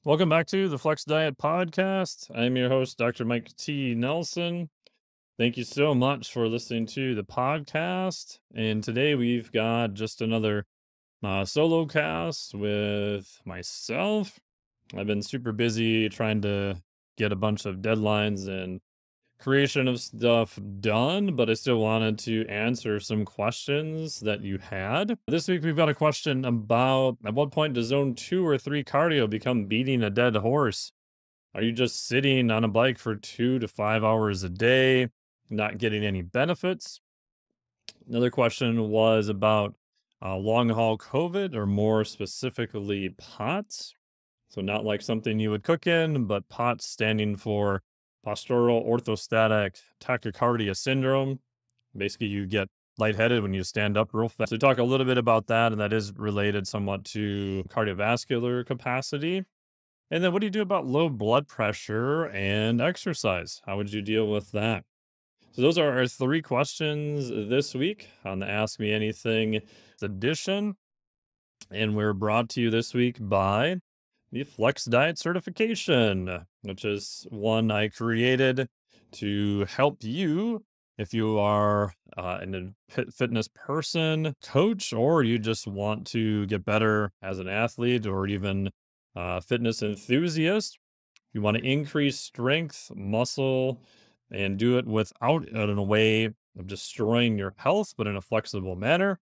Welcome back to the Flex Diet Podcast. I'm your host, Dr. Mike T. Nelson. Thank you so much for listening to the podcast. And today we've got just another solo cast with myself. I've been super busy trying to get a bunch of deadlines and creation of stuff done, but I still wanted to answer some questions that you had. This week we've got a question about at what point does zone 2 or 3 cardio become beating a dead horse? Are you just sitting on a bike for 2 to 5 hours a day, not getting any benefits? Another question was about long haul COVID, or more specifically POTS. So, not like something you would cook in, but POTS standing for postural orthostatic tachycardia syndrome. Basically, you get lightheaded when you stand up real fast. So, talk a little bit about that, and that is related somewhat to cardiovascular capacity. And then, what do you do about low blood pressure and exercise? How would you deal with that? So, those are our three questions this week on the Ask Me Anything edition. And we're brought to you this week by the Flex Diet Certification, which is one I created to help you if you are an fitness person, coach, or you just want to get better as an athlete or even fitness enthusiast. You want to increase strength, muscle, and do it without in a way of destroying your health, but in a flexible manner.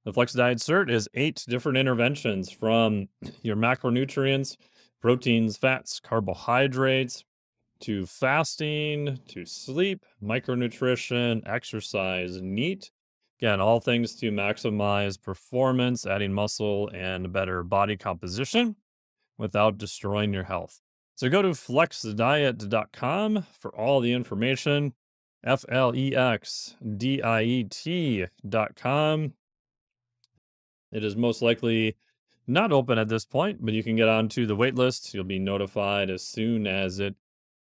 The Flex Diet Cert is 8 different interventions from your macronutrients, proteins, fats, carbohydrates, to fasting, to sleep, micronutrition, exercise, NEAT. Again, all things to maximize performance, adding muscle and better body composition without destroying your health. So go to flexdiet.com for all the information. FLEXDIET.com. It is most likely not open at this point, but you can get onto the wait list. You'll be notified as soon as it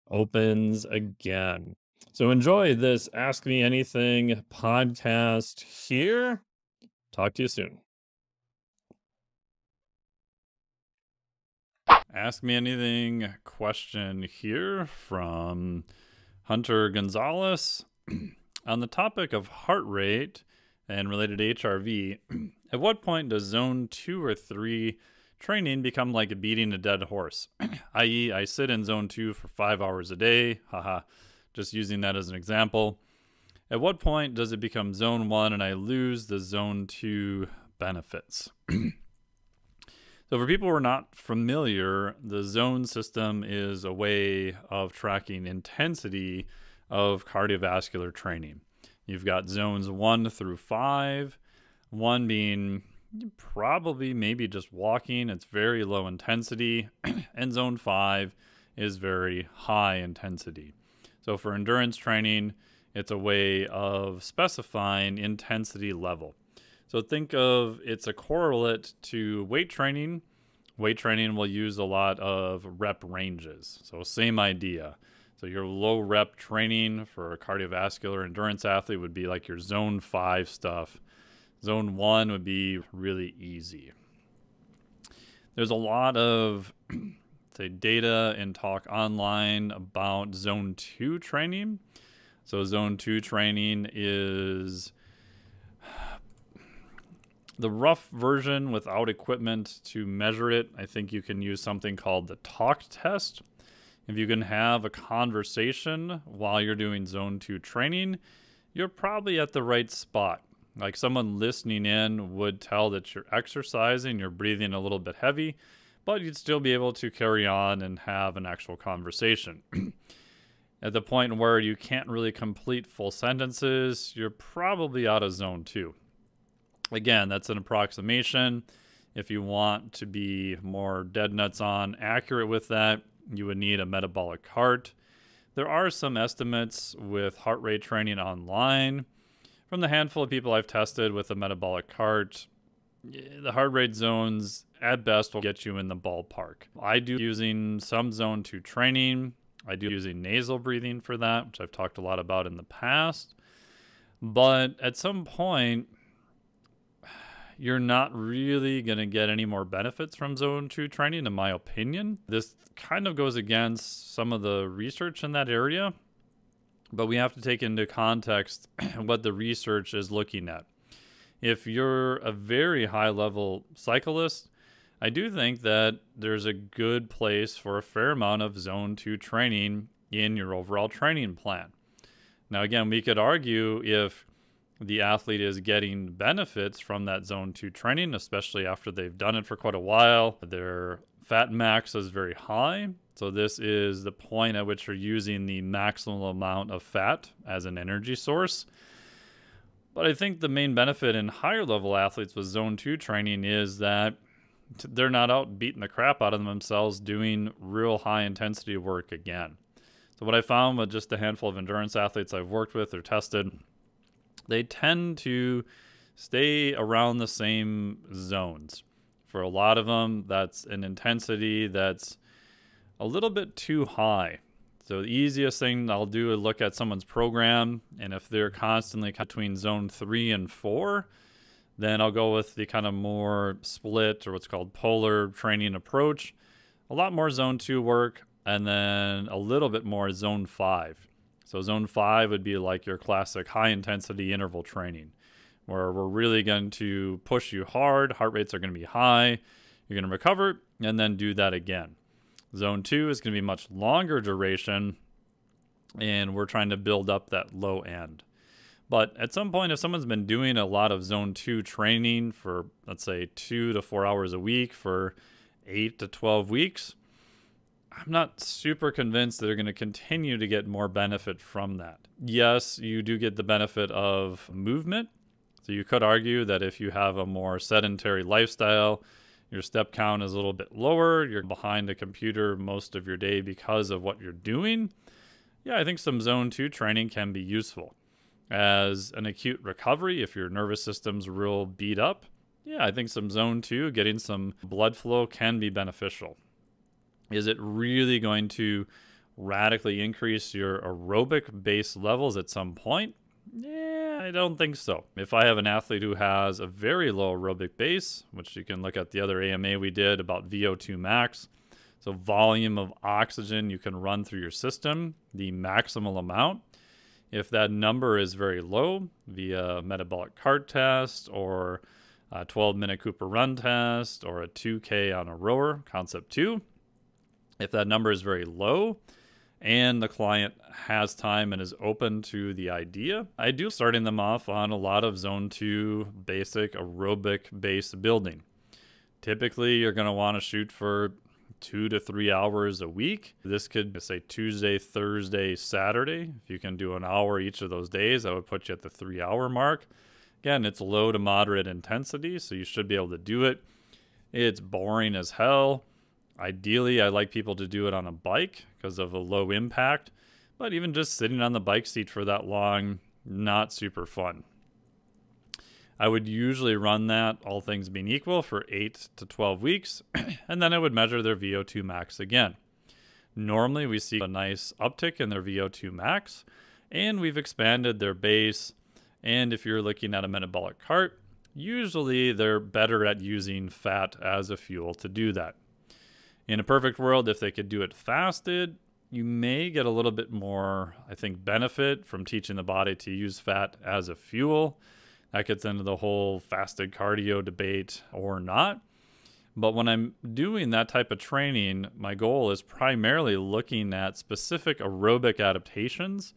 opens again. So enjoy this Ask Me Anything podcast here. Talk to you soon. Ask Me Anything question here from Hunter Gonzalez on the topic of heart rate and related to HRV. At what point does zone 2 or 3 training become like beating a dead horse? i.e., I sit in zone 2 for 5 hours a day. Haha, just using that as an example. At what point does it become zone 1 and I lose the zone 2 benefits? So for people who are not familiar, the zone system is a way of tracking intensity of cardiovascular training. You've got zones 1 through 5, 1 being probably maybe just walking, it's very low intensity, and zone 5 is very high intensity. So for endurance training, it's a way of specifying intensity level. So think of it's a correlate to weight training. Weight training will use a lot of rep ranges. So same idea. So your low rep training for a cardiovascular endurance athlete would be like your zone 5 stuff. Zone 1 would be really easy. There's a lot of say data and talk online about zone 2 training. So zone 2 training is the rough version without equipment to measure it. I think you can use something called the talk test. If you can have a conversation while you're doing zone 2 training, you're probably at the right spot. Like someone listening in would tell that you're exercising, you're breathing a little bit heavy, but you'd still be able to carry on and have an actual conversation. At the point where you can't really complete full sentences, you're probably out of zone 2. Again, that's an approximation. If you want to be more dead nuts on accurate with that, you would need a metabolic cart. There are some estimates with heart rate training online. From the handful of people I've tested with a metabolic cart, the heart rate zones at best will get you in the ballpark. I do using some zone 2 training. I do using nasal breathing for that, which I've talked a lot about in the past. But at some point, you're not really going to get any more benefits from zone 2 training, in my opinion. This kind of goes against some of the research in that area, but we have to take into context what the research is looking at. If you're a very high level cyclist, I do think that there's a good place for a fair amount of zone 2 training in your overall training plan. Now, again, we could argue if the athlete is getting benefits from that zone 2 training, especially after they've done it for quite a while. Their fat max is very high. So this is the point at which you're using the maximum amount of fat as an energy source. But I think the main benefit in higher level athletes with zone 2 training is that they're not out beating the crap out of themselves doing real high intensity work again. So what I found with just a handful of endurance athletes I've worked with or tested, they tend to stay around the same zones. For a lot of them, that's an intensity that's a little bit too high. So the easiest thing I'll do is look at someone's program, and if they're constantly between zone 3 and 4, then I'll go with the kind of more split or what's called polar training approach. A lot more zone 2 work, and then a little bit more zone 5. So zone 5 would be like your classic high intensity interval training, where we're really going to push you hard. Heart rates are going to be high. You're going to recover and then do that again. Zone 2 is going to be much longer duration, and we're trying to build up that low end. But at some point, if someone's been doing a lot of zone 2 training for, let's say, 2 to 4 hours a week for 8 to 12 weeks, I'm not super convinced that they're going to continue to get more benefit from that. Yes, you do get the benefit of movement. So you could argue that if you have a more sedentary lifestyle, your step count is a little bit lower, you're behind a computer most of your day because of what you're doing. Yeah, I think some zone 2 training can be useful. As an acute recovery, if your nervous system's real beat up, yeah, I think some zone 2, getting some blood flow can be beneficial. Is it really going to radically increase your aerobic base levels at some point? Yeah, I don't think so. If I have an athlete who has a very low aerobic base, which you can look at the other AMA we did about VO2 max, so volume of oxygen you can run through your system, the maximal amount. If that number is very low via metabolic cart test or a 12-minute Cooper run test or a 2K on a rower, concept 2, if that number is very low and the client has time and is open to the idea, I do starting them off on a lot of zone 2 basic aerobic base building. Typically, you're going to want to shoot for 2 to 3 hours a week. This could say Tuesday, Thursday, Saturday. If you can do an hour each of those days, that would put you at the 3-hour mark. Again, it's low to moderate intensity, so you should be able to do it. It's boring as hell. Ideally, I like people to do it on a bike because of a low impact, but even just sitting on the bike seat for that long, not super fun. I would usually run that, all things being equal, for 8 to 12 weeks, and then I would measure their VO2 max again. Normally, we see a nice uptick in their VO2 max, and we've expanded their base, and if you're looking at a metabolic cart, usually they're better at using fat as a fuel to do that. In a perfect world, if they could do it fasted, you may get a little bit more, I think, benefit from teaching the body to use fat as a fuel. That gets into the whole fasted cardio debate or not. But when I'm doing that type of training, my goal is primarily looking at specific aerobic adaptations.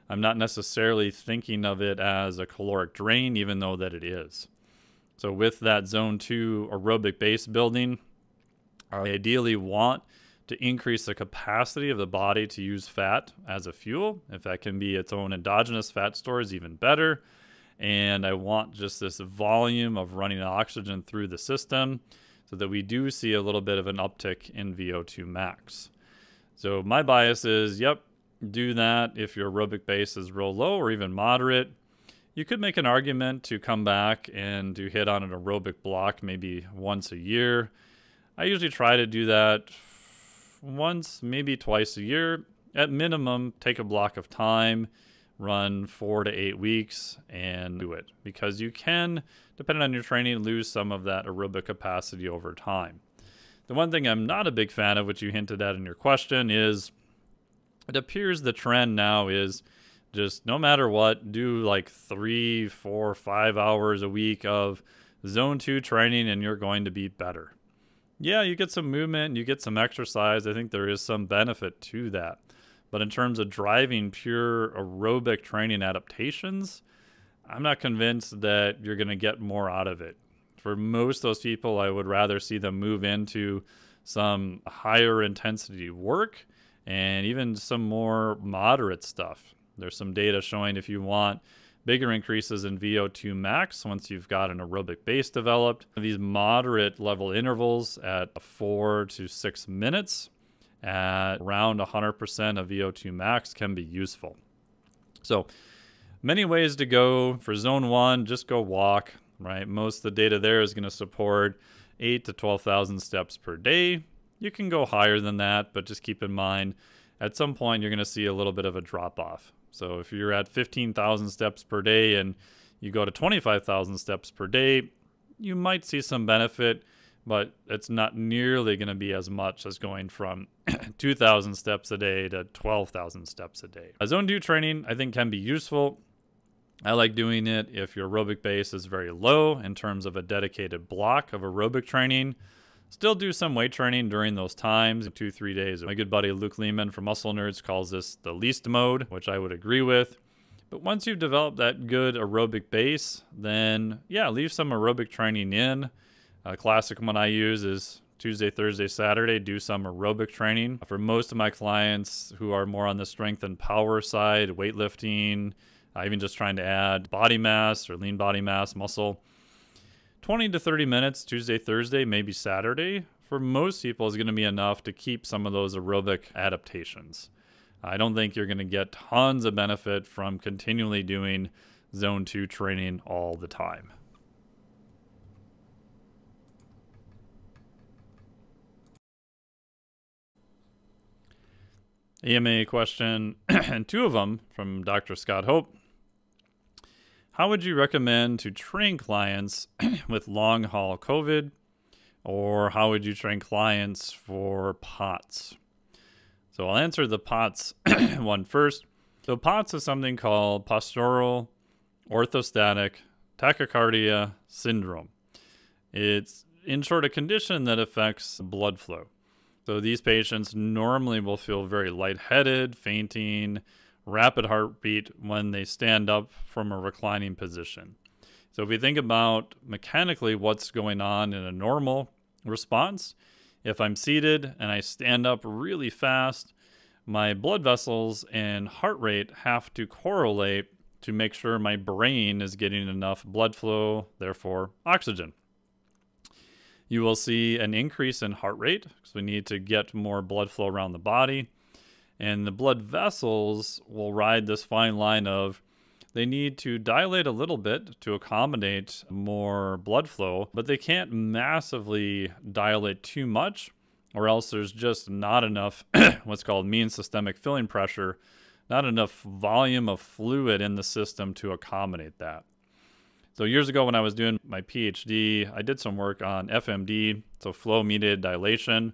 I'm not necessarily thinking of it as a caloric drain, even though that it is. So with that zone 2 aerobic base building, I ideally want to increase the capacity of the body to use fat as a fuel. If that can be its own endogenous fat stores, even better. And I want just this volume of running oxygen through the system so that we do see a little bit of an uptick in VO2 max. So my bias is, yep, do that if your aerobic base is real low or even moderate. You could make an argument to come back and to hit on an aerobic block maybe once a year. I usually try to do that once, maybe twice a year. At minimum, take a block of time run 4 to 8 weeks and do it, because you can, depending on your training, lose some of that aerobic capacity over time. The one thing I'm not a big fan of, which you hinted at in your question, is it appears the trend now is just no matter what, do like 3, 4, 5 hours a week of zone 2 training and you're going to be better. Yeah, you get some movement, you get some exercise. I think there is some benefit to that. But in terms of driving pure aerobic training adaptations, I'm not convinced that you're going to get more out of it. For most of those people, I would rather see them move into some higher intensity work and even some more moderate stuff. There's some data showing if you want bigger increases in VO2 max once you've got an aerobic base developed, these moderate level intervals at 4 to 6 minutes at around 100% of VO2 max can be useful. So many ways to go. For zone 1, just go walk, right? Most of the data there is going to support 8 to 12,000 steps per day. You can go higher than that, but just keep in mind at some point you're going to see a little bit of a drop off. So if you're at 15,000 steps per day and you go to 25,000 steps per day, you might see some benefit, but it's not nearly going to be as much as going from 2,000 steps a day to 12,000 steps a day. Zone 2 training, I think, can be useful. I like doing it if your aerobic base is very low in terms of a dedicated block of aerobic training. Still do some weight training during those times, 2-3 days. My good buddy Luke Lehman from Muscle Nerds calls this the least mode, which I would agree with. But once you've developed that good aerobic base, then yeah, leave some aerobic training in. A classic one I use is Tuesday, Thursday, Saturday, do some aerobic training. For most of my clients who are more on the strength and power side, weightlifting, even just trying to add body mass or lean body mass, muscle, 20 to 30 minutes, Tuesday, Thursday, maybe Saturday, for most people is going to be enough to keep some of those aerobic adaptations. I don't think you're going to get tons of benefit from continually doing zone 2 training all the time. EMA question, and 2 of them from Dr. Scott Hope. How would you recommend to train clients with long-haul COVID, or how would you train clients for POTS? So I'll answer the POTS one first. So POTS is something called postural orthostatic tachycardia syndrome. It's, in short, a condition that affects blood flow. So these patients normally will feel very lightheaded, fainting, rapid heartbeat when they stand up from a reclining position. So if we think about mechanically what's going on in a normal response, if I'm seated and I stand up really fast, my blood vessels and heart rate have to correlate to make sure my brain is getting enough blood flow, therefore oxygen. You will see an increase in heart rate because we need to get more blood flow around the body. And the blood vessels will ride this fine line of they need to dilate a little bit to accommodate more blood flow, but they can't massively dilate too much, or else there's just not enough what's called mean systemic filling pressure, not enough volume of fluid in the system to accommodate that. So years ago when I was doing my PhD, I did some work on FMD, so flow-mediated dilation.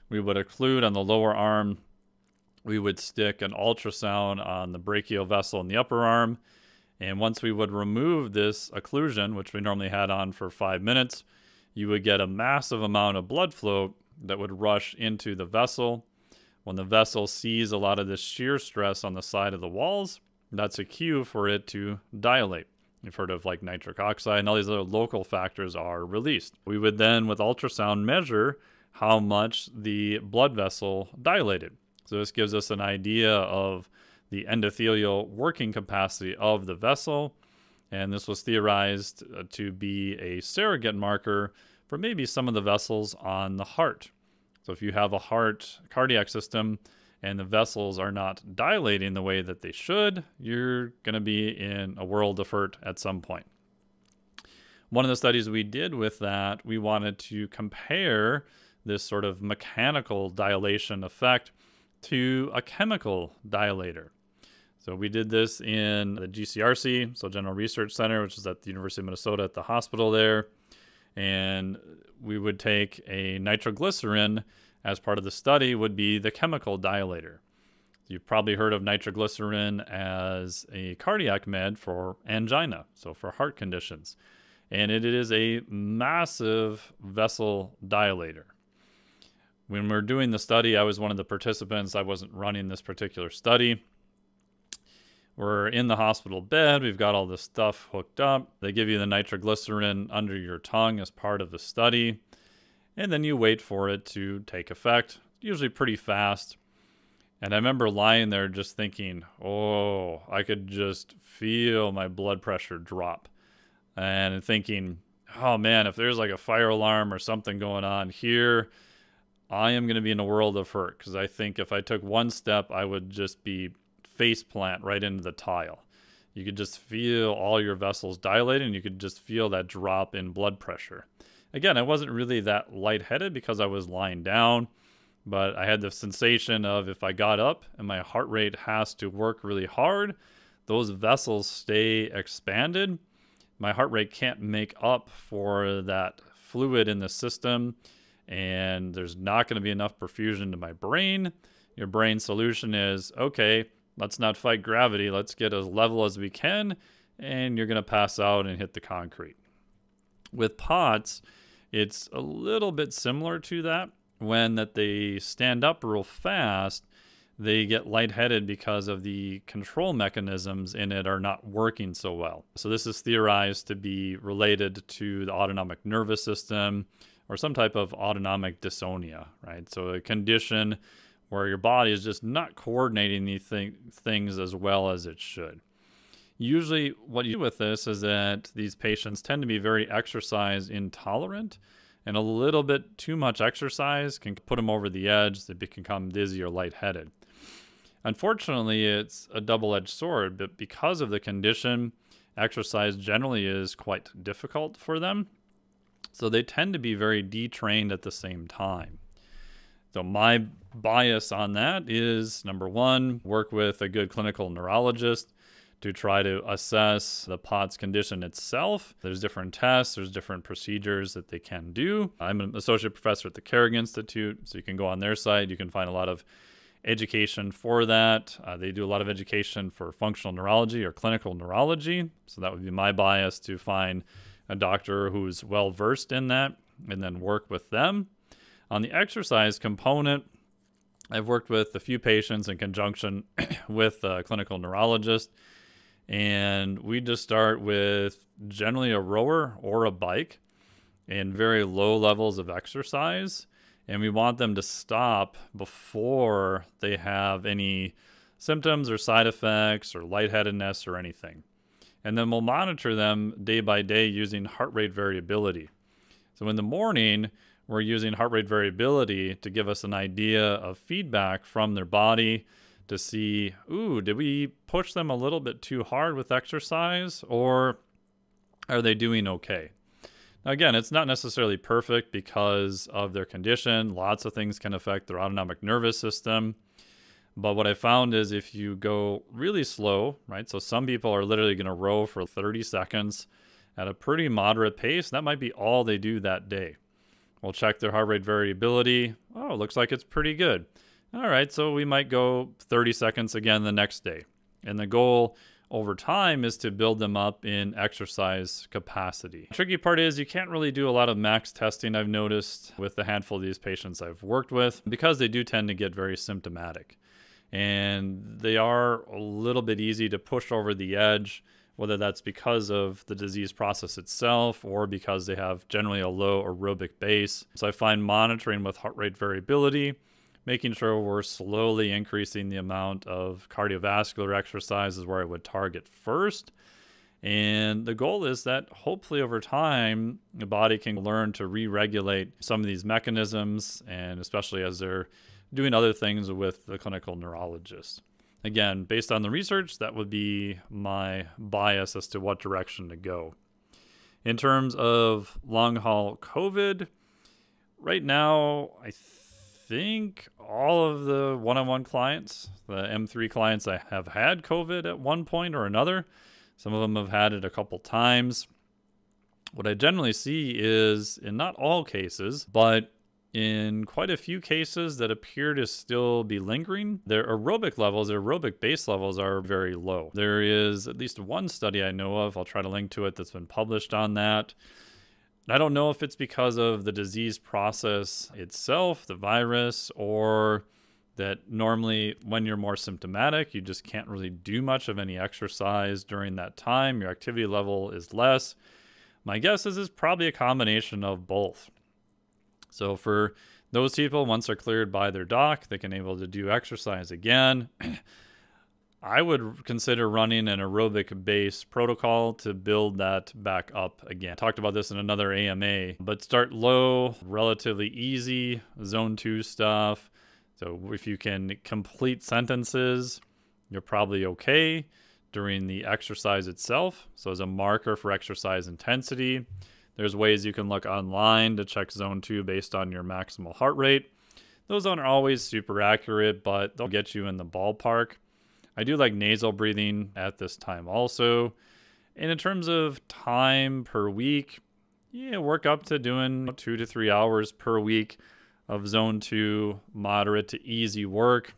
We would occlude on the lower arm. We would stick an ultrasound on the brachial vessel in the upper arm. And once we would remove this occlusion, which we normally had on for 5 minutes, you would get a massive amount of blood flow that would rush into the vessel. When the vessel sees a lot of this shear stress on the side of the walls, that's a cue for it to dilate. You've heard of like nitric oxide and all these other local factors are released. We would then, with ultrasound, measure how much the blood vessel dilated. So this gives us an idea of the endothelial working capacity of the vessel. And this was theorized to be a surrogate marker for maybe some of the vessels on the heart. So if you have a heart cardiac system and the vessels are not dilating the way that they should, you're going to be in a world of hurt at some point. One of the studies we did with that, we wanted to compare this sort of mechanical dilation effect to a chemical dilator. So we did this in the GCRC, so General Research Center, which is at the University of Minnesota at the hospital there. And we would take a nitroglycerin as part of the study would be the chemical dilator. You've probably heard of nitroglycerin as a cardiac med for angina, so for heart conditions. And it is a massive vessel dilator. When we're doing the study, I was one of the participants. I wasn't running this particular study. We're in the hospital bed. We've got all this stuff hooked up. They give you the nitroglycerin under your tongue as part of the study. And then you wait for it to take effect, usually pretty fast. And I remember lying there just thinking, oh, I could just feel my blood pressure drop. And thinking, oh man, if there's like a fire alarm or something going on here, I am going to be in a world of hurt. Because I think if I took one step, I would just be face plant right into the tile. You could just feel all your vessels dilating, and you could just feel that drop in blood pressure. Again, I wasn't really that lightheaded because I was lying down, but I had the sensation of if I got up and my heart rate has to work really hard, those vessels stay expanded. My heart rate can't make up for that fluid in the system, and there's not going to be enough perfusion to my brain. Your brain solution is, okay, let's not fight gravity. Let's get as level as we can, and you're going to pass out and hit the concrete. With POTS, it's a little bit similar to that. When they stand up real fast, they get lightheaded because of the control mechanisms in it are not working so well. So this is theorized to be related to the autonomic nervous system or some type of autonomic dystonia, right? So a condition where your body is just not coordinating these things as well as it should. Usually what you do with this is that these patients tend to be very exercise intolerant, and a little bit too much exercise can put them over the edge. They can become dizzy or lightheaded. Unfortunately, it's a double-edged sword, but because of the condition, exercise generally is quite difficult for them. So they tend to be very detrained at the same time. So my bias on that is, number one, work with a good clinical neurologist to try to assess the POTS condition itself. There's different tests, there's different procedures that they can do. I'm an associate professor at the Carrick Institute, so you can go on their site. You can find a lot of education for that. They do a lot of education for functional neurology or clinical neurology. So that would be my bias, to find a doctor who's well-versed in that and then work with them. On the exercise component, I've worked with a few patients in conjunction with a clinical neurologist, and we just start with generally a rower or a bike and very low levels of exercise, and we want them to stop before they have any symptoms or side effects or lightheadedness or anything. And then we'll monitor them day by day using heart rate variability. So in the morning, we're using heart rate variability to give us an idea of feedback from their body to see, ooh, did we push them a little bit too hard with exercise, or are they doing okay? Now, again, it's not necessarily perfect because of their condition. Lots of things can affect their autonomic nervous system. But what I found is if you go really slow, right? So some people are literally going to row for 30 seconds at a pretty moderate pace. That might be all they do that day. We'll check their heart rate variability. Oh, looks like it's pretty good. All right, so we might go 30 seconds again the next day. And the goal over time is to build them up in exercise capacity. The tricky part is you can't really do a lot of max testing, I've noticed, with the handful of these patients I've worked with, because they do tend to get very symptomatic. And they are a little bit easy to push over the edge, whether that's because of the disease process itself or because they have generally a low aerobic base. So I find monitoring with heart rate variability, making sure we're slowly increasing the amount of cardiovascular exercise is where I would target first. And the goal is that hopefully over time, the body can learn to re-regulate some of these mechanisms, and especially as they're doing other things with the clinical neurologist. Again, based on the research, that would be my bias as to what direction to go. In terms of long haul COVID, right now, I think all of the one-on-one clients, the M3 clients, I have had COVID at one point or another. Some of them have had it a couple times. What I generally see is, in not all cases, but in quite a few cases that appear to still be lingering, their aerobic levels, their aerobic base levels are very low. There is at least one study I know of, I'll try to link to it, that's been published on that. I don't know if it's because of the disease process itself, the virus, or that normally when you're more symptomatic, you just can't really do much of any exercise during that time. Your activity level is less. My guess is it's probably a combination of both. So for those people, once they're cleared by their doc, they can able to do exercise again. I would consider running an aerobic-based protocol to build that back up again. Talked about this in another AMA, but start low, relatively easy, zone 2 stuff. So if you can complete sentences, you're probably okay during the exercise itself. So as a marker for exercise intensity, there's ways you can look online to check zone 2 based on your maximal heart rate. Those aren't always super accurate, but they'll get you in the ballpark. I do like nasal breathing at this time also. And in terms of time per week, work up to doing 2 to 3 hours per week of zone 2, moderate to easy work.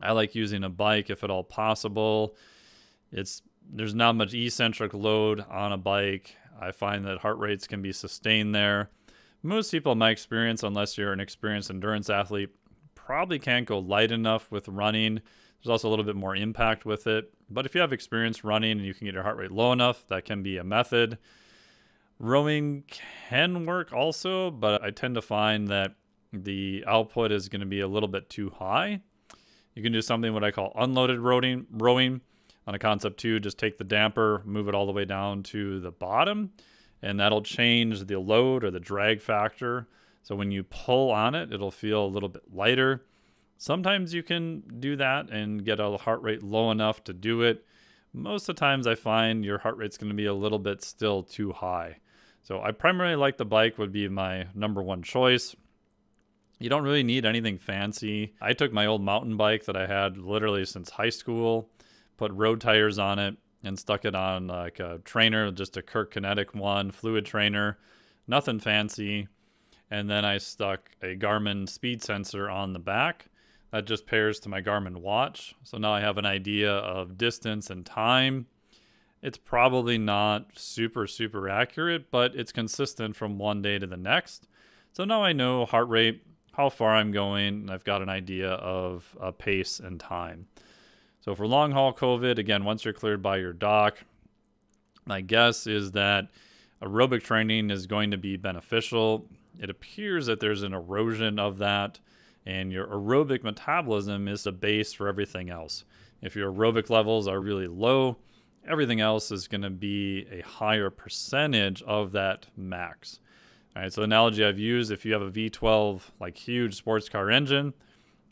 I like using a bike if at all possible. There's not much eccentric load on a bike. I find that heart rates can be sustained there. Most people in my experience, unless you're an experienced endurance athlete, probably can't go light enough with running. There's also a little bit more impact with it. But if you have experience running and you can get your heart rate low enough, that can be a method. Rowing can work also, but I tend to find that the output is going to be a little bit too high. You can do something what I call unloaded rowing. On a concept 2, just take the damper, move it all the way down to the bottom, and that'll change the load or the drag factor. So when you pull on it, it'll feel a little bit lighter. Sometimes you can do that and get a heart rate low enough to do it. Most of the times I find your heart rate's going to be a little bit still too high. So I primarily like the bike would be my number one choice. You don't really need anything fancy. I took my old mountain bike that I had literally since high school, put road tires on it, and stuck it on like a trainer, just a Kirk Kinetic one, fluid trainer, nothing fancy. And then I stuck a Garmin speed sensor on the back. That just pairs to my Garmin watch. So now I have an idea of distance and time. It's probably not super, super accurate, but it's consistent from one day to the next. So now I know heart rate, how far I'm going, and I've got an idea of pace and time. So for long haul COVID, again, once you're cleared by your doc, my guess is that aerobic training is going to be beneficial. It appears that there's an erosion of that, and your aerobic metabolism is the base for everything else. If your aerobic levels are really low, everything else is going to be a higher percentage of that max. All right, so the analogy I've used, if you have a V12, like huge sports car engine,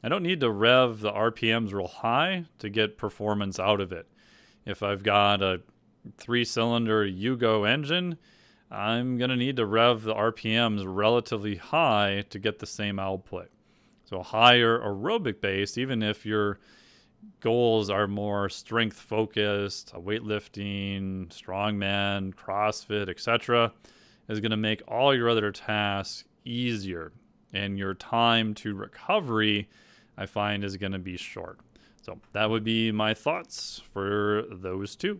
I don't need to rev the RPMs real high to get performance out of it. If I've got a 3-cylinder Yugo engine, I'm going to need to rev the RPMs relatively high to get the same output. So higher aerobic base, even if your goals are more strength focused, weightlifting, strongman, CrossFit, etc., is going to make all your other tasks easier, and your time to recovery, I find, is going to be short. So that would be my thoughts for those two.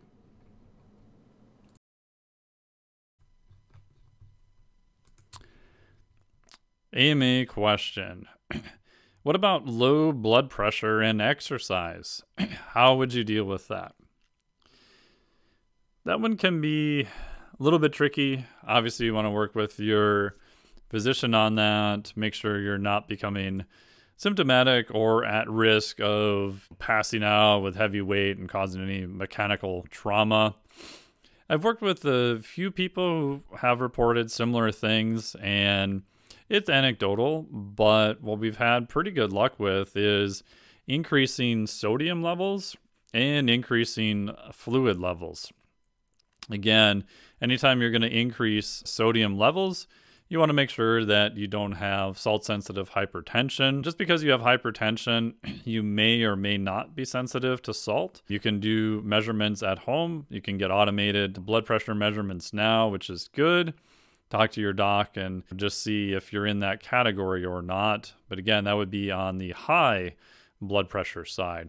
AMA question. What about low blood pressure and exercise? How would you deal with that? That one can be a little bit tricky. Obviously, you want to work with your physician on that. Make sure you're not becoming symptomatic or at risk of passing out with heavy weight and causing any mechanical trauma. I've worked with a few people who have reported similar things, and it's anecdotal, but what we've had pretty good luck with is increasing sodium levels and increasing fluid levels. Again, anytime you're going to increase sodium levels, You want to make sure that you don't have salt-sensitive hypertension. Just because you have hypertension, you may or may not be sensitive to salt. You can do measurements at home. You can get automated blood pressure measurements now, which is good. Talk to your doc and just see if you're in that category or not. But again, that would be on the high blood pressure side.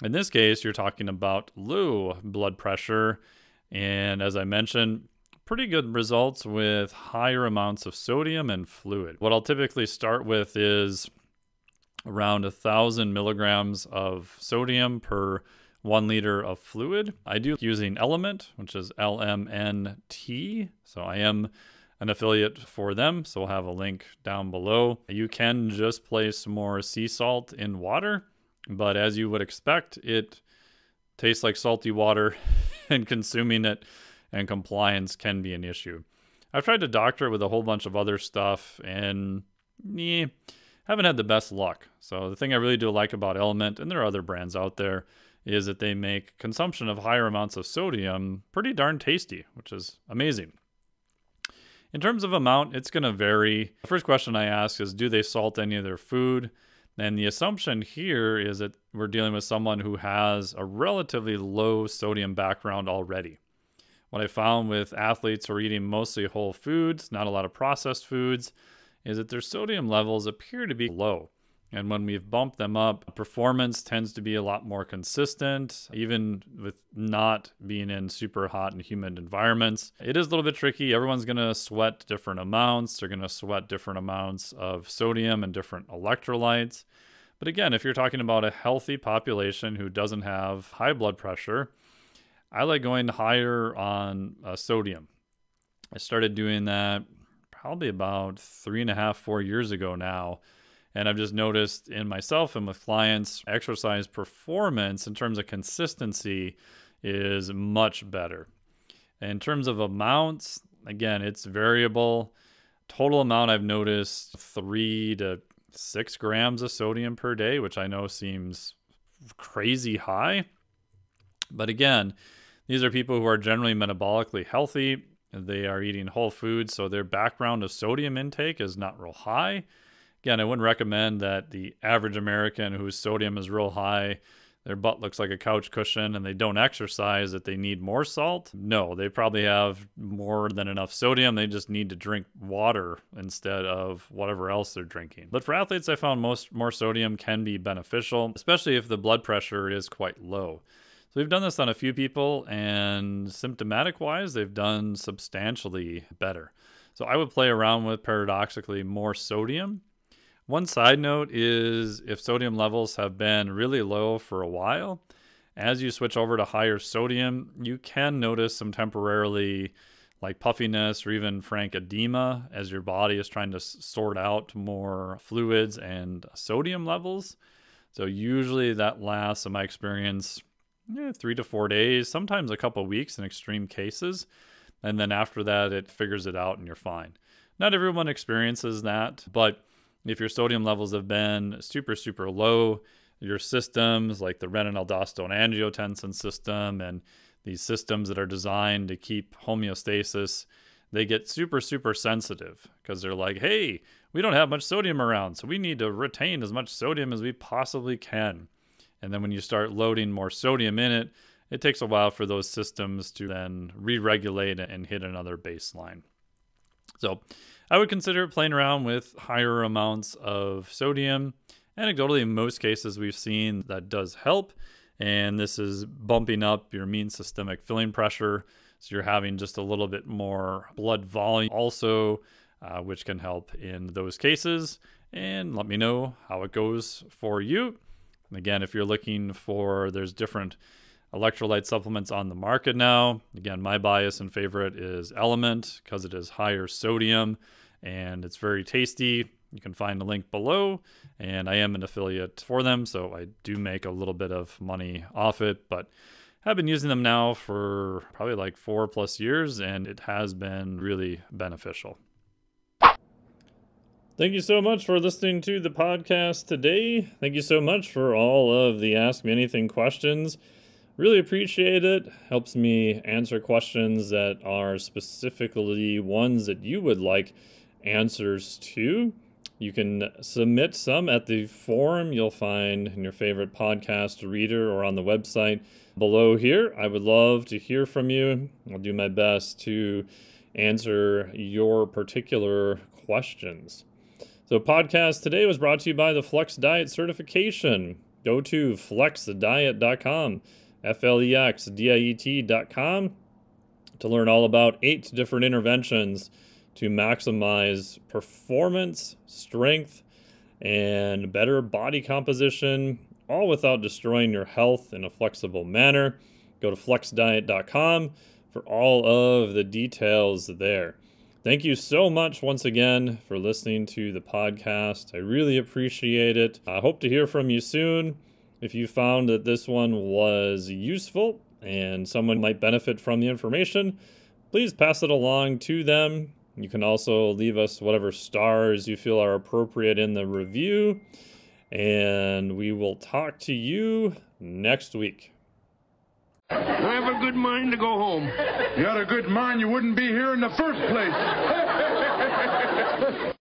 In this case, you're talking about low blood pressure. And as I mentioned, pretty good results with higher amounts of sodium and fluid. What I'll typically start with is around 1,000 milligrams of sodium per 1 liter of fluid. I do using Element, which is LMNT. So I am an affiliate for them, so we'll have a link down below. You can just place more sea salt in water, but as you would expect, it tastes like salty water and consuming it and compliance can be an issue. I've tried to doctor it with a whole bunch of other stuff and haven't had the best luck. So the thing I really do like about Element, and there are other brands out there, is that they make consumption of higher amounts of sodium pretty darn tasty, which is amazing. In terms of amount, it's going to vary. The first question I ask is, do they salt any of their food? And the assumption here is that we're dealing with someone who has a relatively low sodium background already. What I found with athletes who are eating mostly whole foods, not a lot of processed foods, is that their sodium levels appear to be low. And when we've bumped them up, performance tends to be a lot more consistent, even with not being in super hot and humid environments. It is a little bit tricky. Everyone's going to sweat different amounts. They're going to sweat different amounts of sodium and different electrolytes. But again, if you're talking about a healthy population who doesn't have high blood pressure, I like going higher on sodium. I started doing that probably about 3.5, 4 years ago now. And I've just noticed in myself and with clients, exercise performance in terms of consistency is much better. In terms of amounts, again, it's variable. Total amount I've noticed 3 to 6 grams of sodium per day, which I know seems crazy high. But again, these are people who are generally metabolically healthy. They are eating whole foods, so their background of sodium intake is not real high. Again, I wouldn't recommend that the average American whose sodium is real high, their butt looks like a couch cushion, and they don't exercise, that they need more salt. No, they probably have more than enough sodium. They just need to drink water instead of whatever else they're drinking. But for athletes, I found more sodium can be beneficial, especially if the blood pressure is quite low. So we've done this on a few people, and symptomatic-wise, they've done substantially better. So I would play around with, paradoxically, more sodium. One side note is if sodium levels have been really low for a while, as you switch over to higher sodium, you can notice some temporarily like puffiness or even frank edema as your body is trying to sort out more fluids and sodium levels. So usually that lasts, in my experience, 3 to 4 days, sometimes a couple of weeks in extreme cases. And then after that, it figures it out and you're fine. Not everyone experiences that, but if your sodium levels have been super, super low, your systems like the renin-aldosterone-angiotensin system and these systems that are designed to keep homeostasis, they get super, super sensitive because they're like, hey, we don't have much sodium around, so we need to retain as much sodium as we possibly can. And then when you start loading more sodium in it, it takes a while for those systems to then re-regulate and hit another baseline. So I would consider playing around with higher amounts of sodium. Anecdotally, in most cases we've seen that does help. And this is bumping up your mean systemic filling pressure. So you're having just a little bit more blood volume also, which can help in those cases. And let me know how it goes for you. And again, if you're looking for, there's different electrolyte supplements on the market now. Again, my bias and favorite is Element because it is higher sodium and it's very tasty. You can find the link below, and I am an affiliate for them, so I do make a little bit of money off it, but I've been using them now for probably like 4+ years, and it has been really beneficial. Thank you so much for listening to the podcast today. Thank you so much for all of the Ask Me Anything questions. Really appreciate it. Helps me answer questions that are specifically ones that you would like answers to. You can submit some at the forum you'll find in your favorite podcast reader or on the website below here. I would love to hear from you. I'll do my best to answer your particular questions. So podcast today was brought to you by the Flex Diet Certification. Go to flexdiet.com, FLEXDIET.com, to learn all about 8 different interventions to maximize performance, strength, and better body composition, all without destroying your health in a flexible manner. Go to flexdiet.com for all of the details there. Thank you so much once again for listening to the podcast. I really appreciate it. I hope to hear from you soon. If you found that this one was useful and someone might benefit from the information, please pass it along to them. You can also leave us whatever stars you feel are appropriate in the review, and we will talk to you next week. I have a good mind to go home. You had a good mind, you wouldn't be here in the first place.